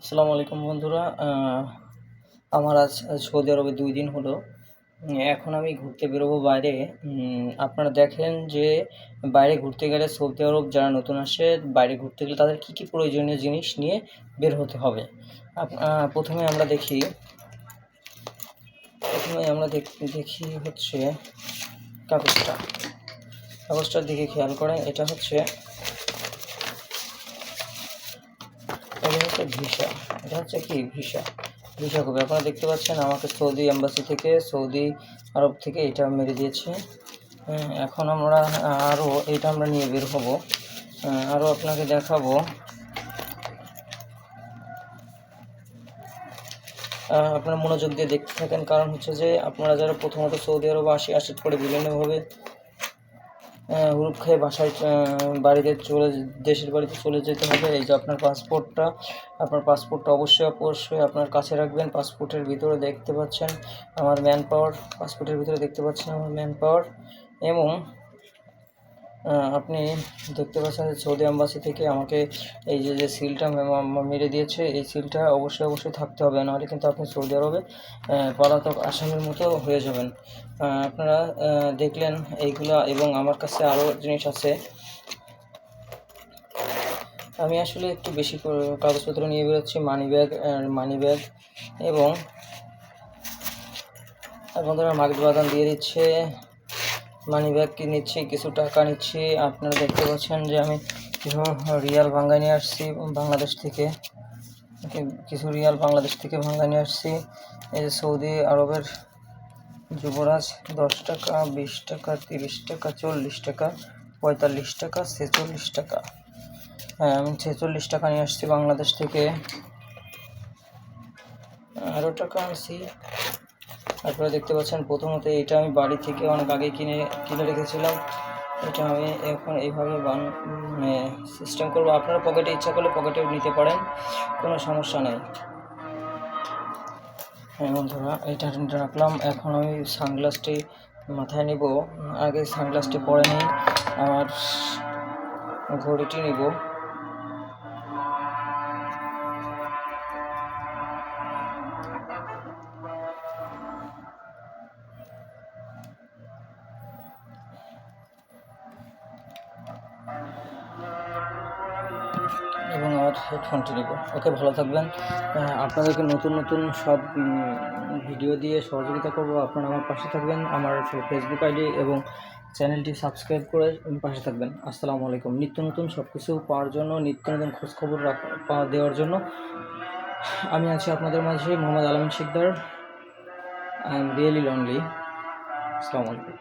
আসসালামু আলাইকুম বন্ধুরা। আমার আজ সৌদি আরবে ২ দিন হলো। এখন আমি ঘুরতে বেরোবো বাইরে। আপনারা দেখেন যে বাইরে ঘুরতে গেলে সৌদি আরব যারা নতুন আসে, বাইরে ঘুরতে গেলে তাদের কী প্রয়োজনীয় জিনিস নিয়ে বের হতে হবে। আপ আ ১ম এ আমরা দেখি হচ্ছে কাগজটা। কাগজটার দিকে খেয়াল করেন। এটা হচ্ছে ভিসা। এটা হচ্ছে কি ভিসা কপি। আপনারা দেখতে পাচ্ছেন আমাকে সৌদি এম্বাসি থেকে, সৌদি আরব থেকে এটা মেরে দিয়েছে। এখন আমরা এটা আমরা নিয়ে বের হব। আরও আপনাকে দেখাবো। আপনারা মনোযোগ দিয়ে দেখতে থাকেন, কারণ হচ্ছে যে আপনারা যারা প্রথমত সৌদি আরবে আসার পরে বিভিন্নভাবে হুরুপ খেয়ে দেশের বাড়িতে চলে যেতে হবে। এই যে আপনার পাসপোর্টটা অবশ্যই আপনার কাছে রাখবেন। পাসপোর্টের ভিতরে দেখতে পাচ্ছেন আমার ম্যান পাওয়ার এবং আপনি দেখতে পাচ্ছেন যে সৌদি এম্বাসি থেকে আমাকে এই যে সিলটা মেরে দিয়েছে। এই সিলটা অবশ্যই থাকতে হবে, নাহলে কিন্তু আপনি সৌদি আরবে পলাতক আসামির মতো হয়ে যাবেন। আপনারা দেখলেন এইগুলা, এবং আমার কাছে আরও জিনিস আছে। আমি আসলে একটু বেশি কাগজপত্র নিয়ে বেরোচ্ছি। মানি ব্যাগ এবং বন্ধুরা মাগদ বাদাম দিয়ে দিচ্ছে। মানি ব্যাগ নিচ্ছি, কিছু টাকা নিচ্ছি। আপনারা দেখতে পাচ্ছেন যে আমি কিছু রিয়াল ভাঙ্গা নিয়ে আসছি বাংলাদেশ থেকে। ভাঙ্গা নিয়ে আসছি। এই যে সৌদি আরবের যুবরাজ 10 টাকা, 20 টাকা, 30 টাকা, 40 টাকা, 45 টাকা, 46 টাকা। হ্যাঁ, আমি 46 টাকা নিয়ে আসছি বাংলাদেশ থেকে। আরও টাকা আনছি। আপনারা দেখতে পাচ্ছেন প্রথমত এটা আমি বাড়ি থেকে অনেক আগে কিনে রেখেছিলাম। এটা আমি এখন এইভাবে সিস্টেম করবো। আপনারা ইচ্ছা করলে পকেটেও নিতে পারেন, কোনো সমস্যা নেই। হ্যাঁ বন্ধুরা, এটা রাখলাম। এখন আমি সানগ্লাসটি মাথায় নিব। আগে সানগ্লাসটি পরে নিই, আমার ঘড়িটি নিব। এবং আমার হেডফোনটি নেব। ওকে, ভালো থাকবেন। আপনাদেরকে নতুন সব ভিডিও দিয়ে সহযোগিতা করব। আপনারা আমার পাশে থাকবেন। আমার ফেসবুক আইডি এবং চ্যানেলটি সাবস্ক্রাইব করে পাশে থাকবেন। আসসালামু আলাইকুম। নিত্য নতুন সব কিছু পাওয়ার জন্য, নিত্য নতুন খোঁজখবর দেওয়ার জন্য আমি আছি আপনাদের মাঝে, Mohammad Alamin Shikder. I am really lonely. আসসালামু আলাইকুম।